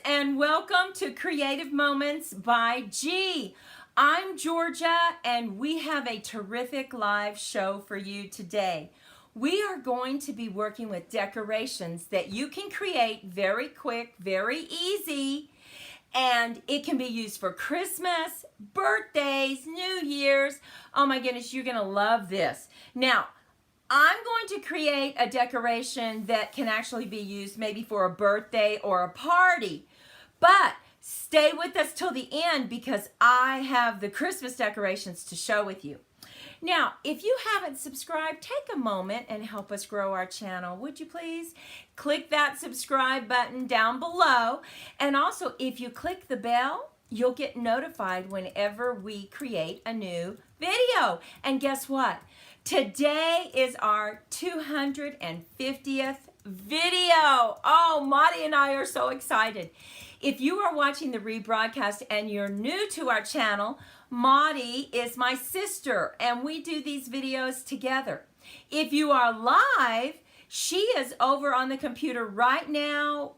and welcome to Creative Moments by G. I'm Georgia, and we have a terrific live show for you today. We are going to be working with decorations that you can create very quick, very easy, and it can be used for Christmas, birthdays, New Year's. Oh my goodness, you're going to love this. Now, I'm going to create a decoration that can actually be used maybe for a birthday or a party. But stay with us till the end because I have the Christmas decorations to show with you. Now, if you haven't subscribed, take a moment and help us grow our channel. Would you please? Click that subscribe button down below. And also, if you click the bell, you'll get notified whenever we create a new video. And guess what? Today is our 250th video. Oh, Maddie and I are so excited. If you are watching the rebroadcast and you're new to our channel, Maddie is my sister and we do these videos together. If you are live, she is over on the computer right now,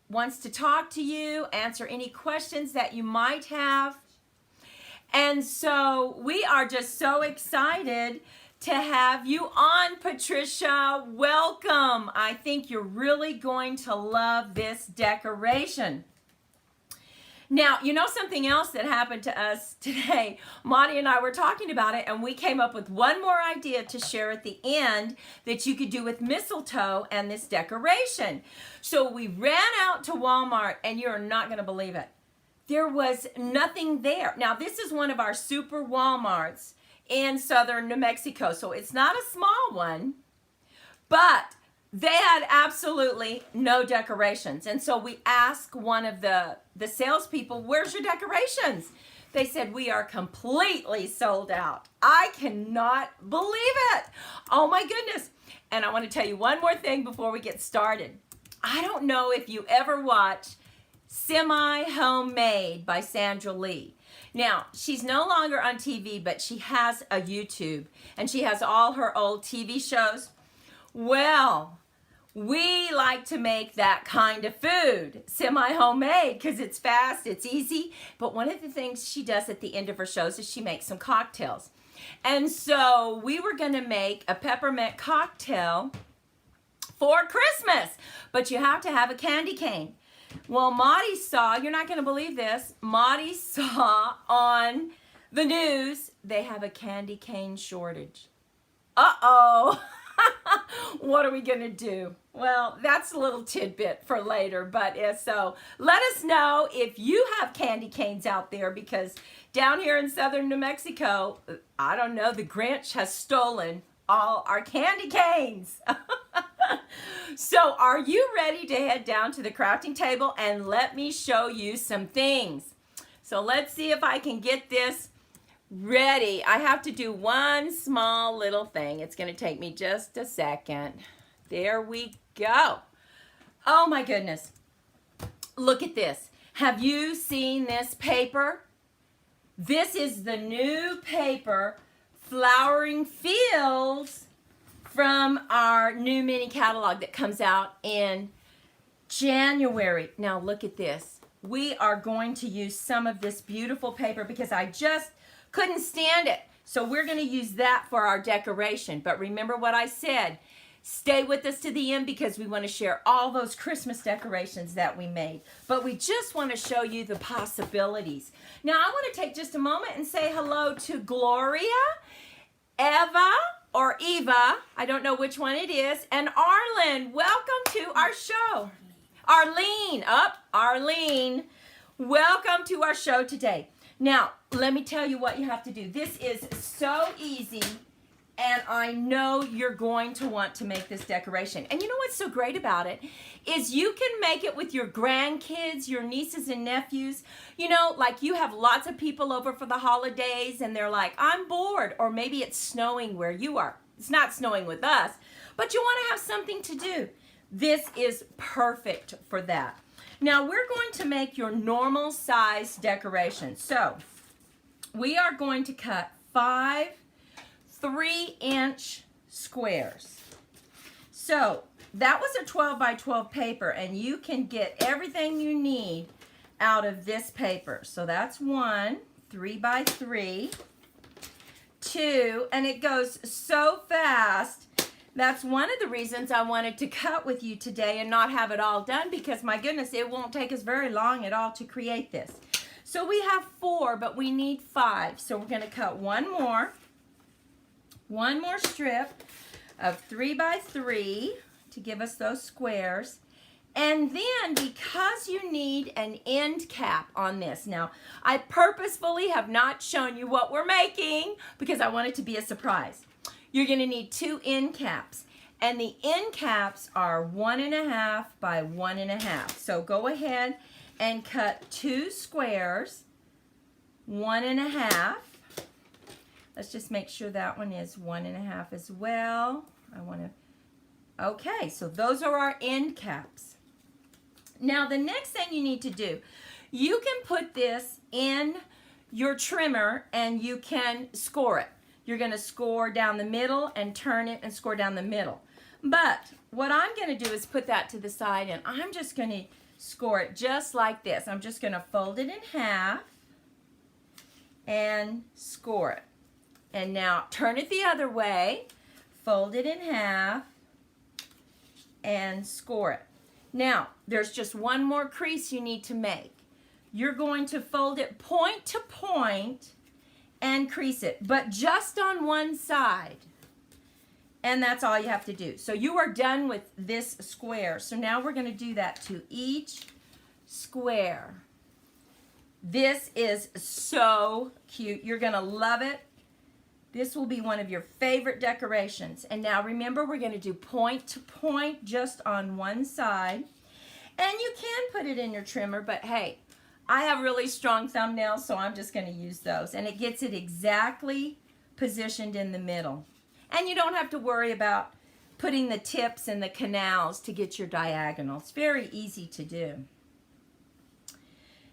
wants to talk to you, answer any questions that you might have. And so we are just so excited to have you on, Patricia. Welcome. I think you're really going to love this decoration. Now, you know something else that happened to us today? Monty and I were talking about it, and we came up with one more idea to share at the end that you could do with mistletoe and this decoration. So we ran out to Walmart, and you're not going to believe it. There was nothing there. Now, this is one of our super Walmarts in southern New Mexico. So it's not a small one, but they had absolutely no decorations. And so we asked one of the salespeople, where's your decorations? They said, we are completely sold out. I cannot believe it. Oh my goodness. And I want to tell you one more thing before we get started. I don't know if you ever watch Semi-Homemade by Sandra Lee. Now, she's no longer on TV, but she has a YouTube, and she has all her old TV shows. Well, we like to make that kind of food, semi-homemade, because it's fast, it's easy. But one of the things she does at the end of her shows is she makes some cocktails. And so we were going to make a peppermint cocktail for Christmas, but you have to have a candy cane. Well, Maddie saw, you're not going to believe this, Maddie saw on the news they have a candy cane shortage. Uh-oh. What are we going to do? Well, that's a little tidbit for later, but so let us know if you have candy canes out there, because down here in southern New Mexico, I don't know, the Grinch has stolen all our candy canes. So are you ready to head down to the crafting table and let me show you some things? So let's see if I can get this ready. I have to do one small little thing. It's going to take me just a second. There we go. Oh my goodness. Look at this. Have you seen this paper? This is the new paper, Flowering Fields, from our new mini catalog that comes out in January. Now look at this. We are going to use some of this beautiful paper because I just couldn't stand it. So we're going to use that for our decoration. But remember what I said. Stay with us to the end because we want to share all those Christmas decorations that we made. But we just want to show you the possibilities. Now I want to take just a moment and say hello to Gloria, Eva, or Eva, I don't know which one it is, and Arlen. Welcome to our show. Arlene, Arlene, welcome to our show today. Now, let me tell you what you have to do. This is so easy, and I know you're going to want to make this decoration. And you know what's so great about it is you can make it with your grandkids, your nieces and nephews. You know, like you have lots of people over for the holidays, and they're like, I'm bored. Or maybe it's snowing where you are. It's not snowing with us, but you want to have something to do. This is perfect for that. Now, we're going to make your normal size decoration. So, we are going to cut 5 3-inch squares. So, that was a 12 by 12 paper, and you can get everything you need out of this paper. So that's 1, 3 by 3, 2, and it goes so fast. That's one of the reasons I wanted to cut with you today and not have it all done, because my goodness, it won't take us very long at all to create this. So we have 4, but we need 5. So we're going to cut one more strip of 3 by 3 to give us those squares. And then, because you need an end cap on this, now I purposefully have not shown you what we're making because I want it to be a surprise. You're going to need 2 end caps, and the end caps are 1.5 by 1.5. So go ahead and cut 2 squares, 1.5. Let's just make sure that one is 1.5 as well. Okay, so those are our end caps. Now the next thing you need to do, you can put this in your trimmer and you can score it. You're going to score down the middle and turn it and score down the middle. But what I'm going to do is put that to the side, and I'm just going to score it just like this. I'm just going to fold it in half and score it. And now turn it the other way, fold it in half, and score it. Now, there's just one more crease you need to make. You're going to fold it point to point and crease it, but just on one side. And that's all you have to do. So you are done with this square. So now we're going to do that to each square. This is so cute. You're going to love it. This will be one of your favorite decorations. And now remember, we're going to do point to point just on one side. And you can put it in your trimmer, but hey, I have really strong thumbnails, so I'm just going to use those. And it gets it exactly positioned in the middle. And you don't have to worry about putting the tips and the canals to get your diagonal. It's very easy to do.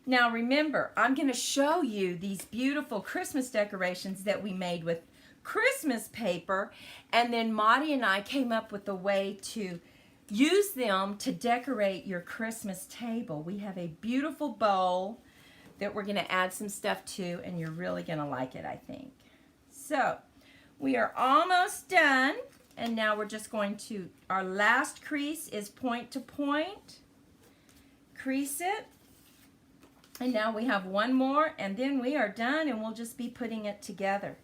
Now remember, I'm going to show you these beautiful Christmas decorations that we made with Christmas paper, and then Maudie and I came up with a way to use them to decorate your Christmas table. We have a beautiful bowl that we're going to add some stuff to, and you're really going to like it, I think. So we are almost done, and now we're just going to, our last crease is point to point. Crease it. And now we have one more, and then we are done, and we'll just be putting it together.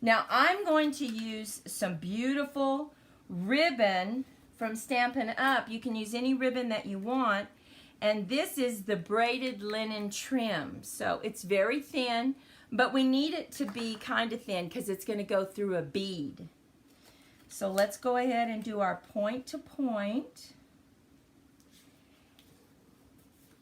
Now I'm going to use some beautiful ribbon from Stampin' Up. You can use any ribbon that you want, and this is the braided linen trim. So it's very thin, but we need it to be kind of thin because it's going to go through a bead. So let's go ahead and do our point to point.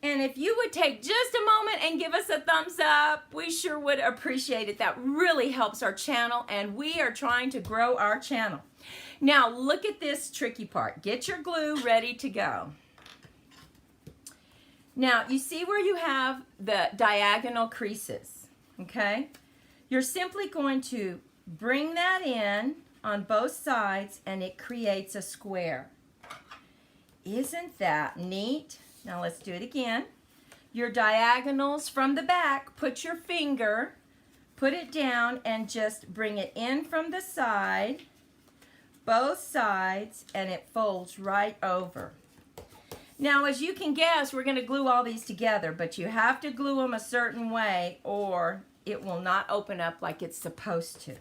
And if you would take just a moment and give us a thumbs up, we sure would appreciate it. That really helps our channel, and we are trying to grow our channel. Now, look at this tricky part. Get your glue ready to go. Now, you see where you have the diagonal creases, okay? You're simply going to bring that in on both sides, and it creates a square. Isn't that neat? Now let's do it again. Your diagonals from the back, put your finger, put it down, and just bring it in from the side, both sides, and it folds right over. Now, as you can guess, we're going to glue all these together, but you have to glue them a certain way or it will not open up like it's supposed to.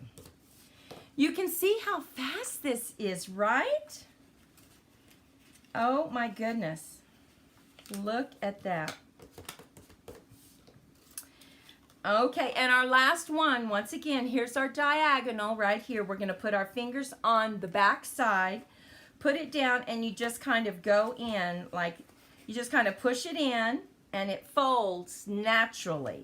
You can see how fast this is, right? Oh my goodness. Look at that. Okay, and our last one, once again, here's our diagonal right here. We're going to put our fingers on the back side, put it down, and you just kind of go in, like you just kind of push it in, and it folds naturally.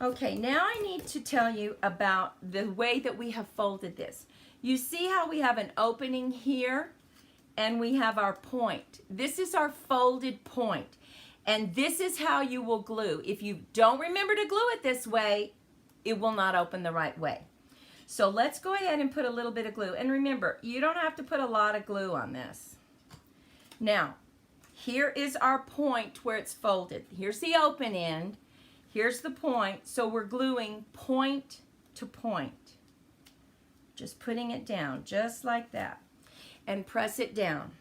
Okay, now I need to tell you about the way that we have folded this. You see how we have an opening here? And we have our point. This is our folded point. And this is how you will glue. If you don't remember to glue it this way, it will not open the right way. So let's go ahead and put a little bit of glue. And remember, you don't have to put a lot of glue on this. Now, here is our point where it's folded. Here's the open end. Here's the point. So we're gluing point to point. Just putting it down, just like that. And press it down.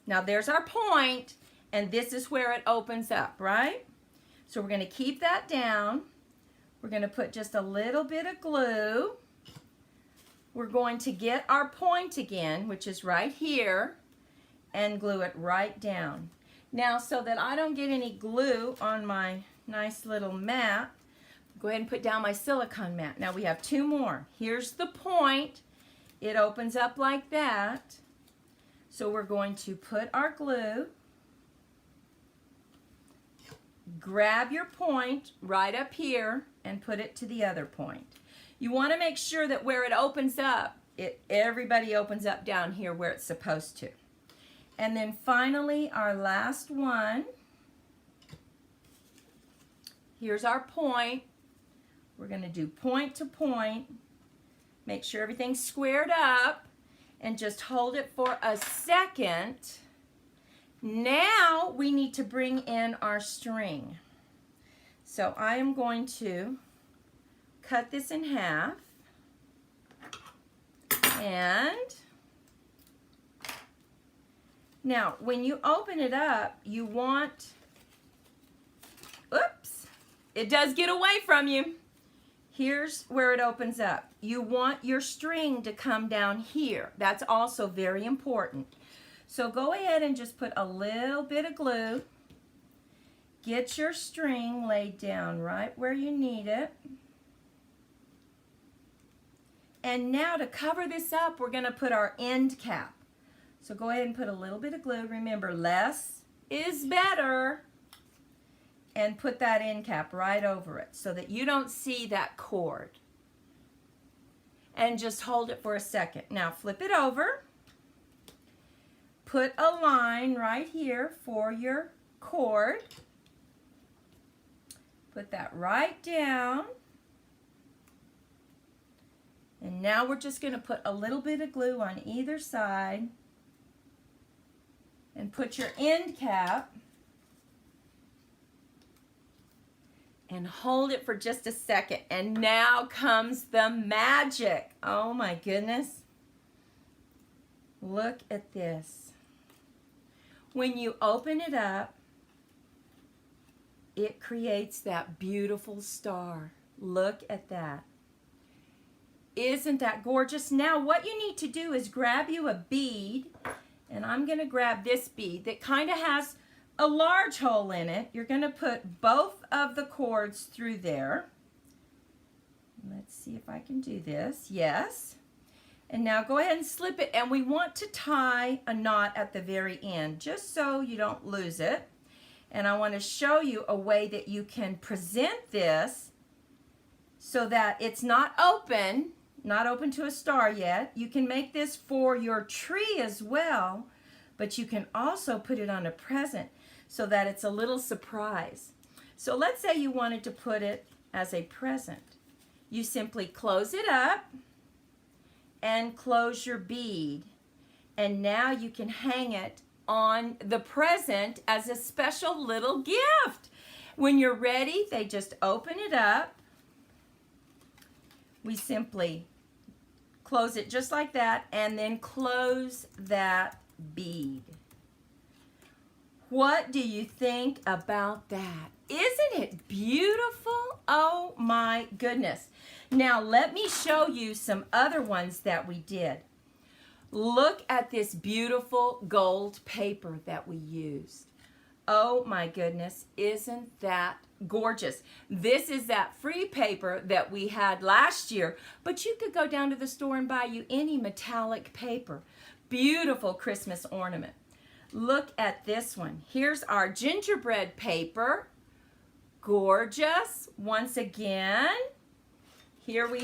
Now there's our point, and this is where it opens up, right? So we're going to keep that down. We're going to put just a little bit of glue. We're going to get our point again, which is right here, and glue it right down. Now, so that I don't get any glue on my nice little mat, go ahead and put down my silicone mat. Now we have two more. Here's the point. It opens up like that. So we're going to put our glue, grab your point right up here, and put it to the other point. You want to make sure that where it opens up, everybody opens up down here where it's supposed to. And then finally, our last one. Here's our point. We're going to do point to point. Make sure everything's squared up. And just hold it for a second. Now we need to bring in our string. So I am going to cut this in half. And now when you open it up, you want, oops, it does get away from you. Here's where it opens up. You want your string to come down here. That's also very important. So go ahead and just put a little bit of glue. Get your string laid down right where you need it. And now to cover this up, we're going to put our end cap. So go ahead and put a little bit of glue. Remember, less is better. And put that end cap right over it so that you don't see that cord. And just hold it for a second. Now flip it over. Put a line right here for your cord. Put that right down. And now we're just going to put a little bit of glue on either side. And put your end cap. And hold it for just a second. And now comes the magic. Oh my goodness. Look at this. When you open it up, it creates that beautiful star. Look at that. Isn't that gorgeous? Now what you need to do is grab you a bead. And I'm going to grab this bead that kind of has a large hole in it. You're going to put both of the cords through there. Let's see if I can do this. Yes. And now go ahead and slip it. And we want to tie a knot at the very end, just so you don't lose it. And I want to show you a way that you can present this so that it's not open to a star yet. You can make this for your tree as well, but you can also put it on a present so that it's a little surprise. So let's say you wanted to put it as a present. You simply close it up and close your bead. And now you can hang it on the present as a special little gift. When you're ready, they just open it up. We simply close it just like that and then close that bead. What do you think about that? Isn't it beautiful? Oh my goodness. Now let me show you some other ones that we did. Look at this beautiful gold paper that we used. Oh my goodness, isn't that gorgeous? This is that free paper that we had last year, but you could go down to the store and buy you any metallic paper. Beautiful Christmas ornament. Look at this one. Here's our gingerbread paper. Gorgeous. Once again, here we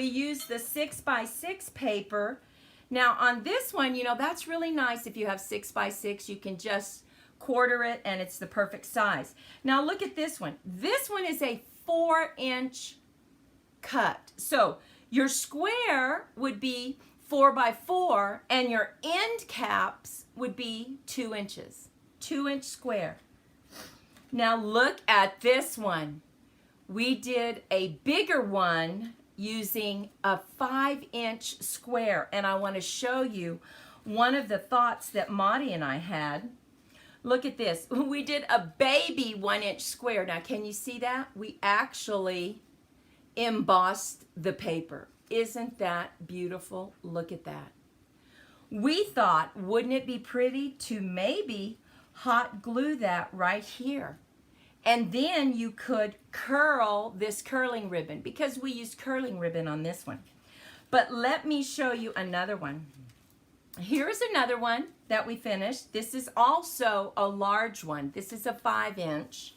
use the 6x6 paper. Now on this one, you know, that's really nice. If you have 6x6, you can just quarter it and it's the perfect size. Now look at this one. This one is a 4-inch cut. So Your square would be 4 by 4, and your end caps would be 2 inches. 2-inch square. Now look at this one. We did a bigger one using a 5-inch square, and I want to show you one of the thoughts that Maudie and I had. Look at this. We did a baby 1-inch square. Now can you see that? We actually embossed the paper. Isn't that beautiful? Look at that. We thought, wouldn't it be pretty to maybe hot glue that right here? And then you could curl this curling ribbon, because we used curling ribbon on this one. But let me show you another one. Here's another one that we finished. This is also a large one. This is a 5-inch.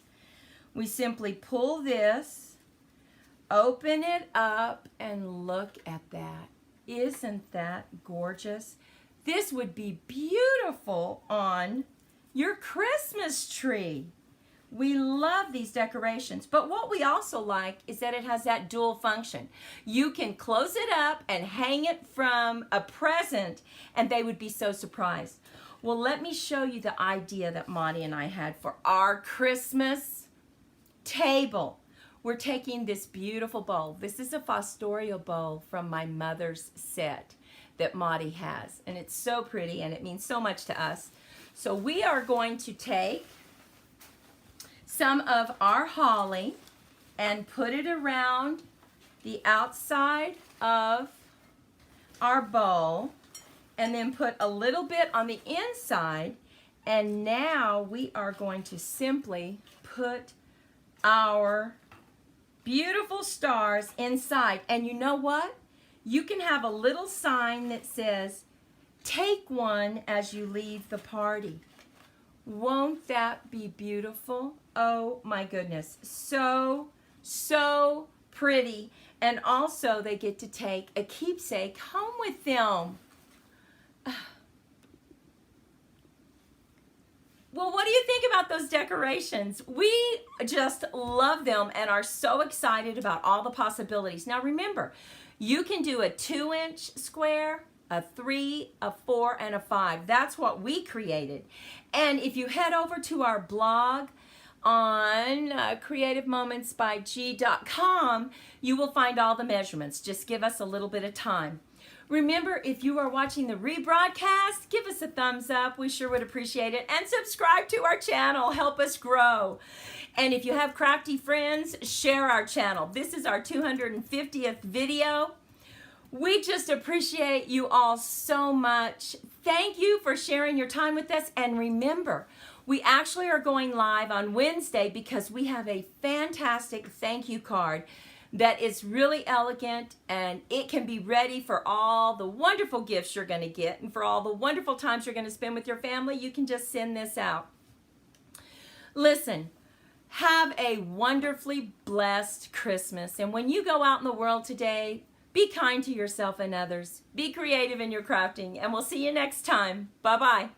We simply pull this, open it up, and look at that. Isn't that gorgeous? This would be beautiful on your Christmas tree. We love these decorations, but what we also like is that it has that dual function. You can close it up and hang it from a present, and they would be so surprised. Well, let me show you the idea that Maudie and I had for our Christmas table. We're taking this beautiful bowl. This is a Fostoria bowl from my mother's set that Maudie has, and it's so pretty, and it means so much to us. So we are going to take some of our holly and put it around the outside of our bowl, and then put a little bit on the inside. And now we are going to simply put our beautiful stars inside. And you know what? You can have a little sign that says, "Take one as you leave the party." Won't that be beautiful? Oh my goodness. So, so pretty. And also they get to take a keepsake home with them. Well, what do you think about those decorations? We just love them and are so excited about all the possibilities. Now remember, you can do a 2-inch square, a 3, a 4, and a 5. That's what we created. And if you head over to our blog on creativemomentsbyg.com, you will find all the measurements. Just give us a little bit of time. Remember, if you are watching the rebroadcast, give us a thumbs up. We sure would appreciate it. And subscribe to our channel. Help us grow. And if you have crafty friends, share our channel. This is our 250th video. We just appreciate you all so much. Thank you for sharing your time with us. And remember, we actually are going live on Wednesday because we have a fantastic thank you card that is really elegant, and it can be ready for all the wonderful gifts you're going to get and for all the wonderful times you're going to spend with your family. You can just send this out. Listen, have a wonderfully blessed Christmas. And when you go out in the world today, be kind to yourself and others. Be creative in your crafting, and we'll see you next time. Bye-bye.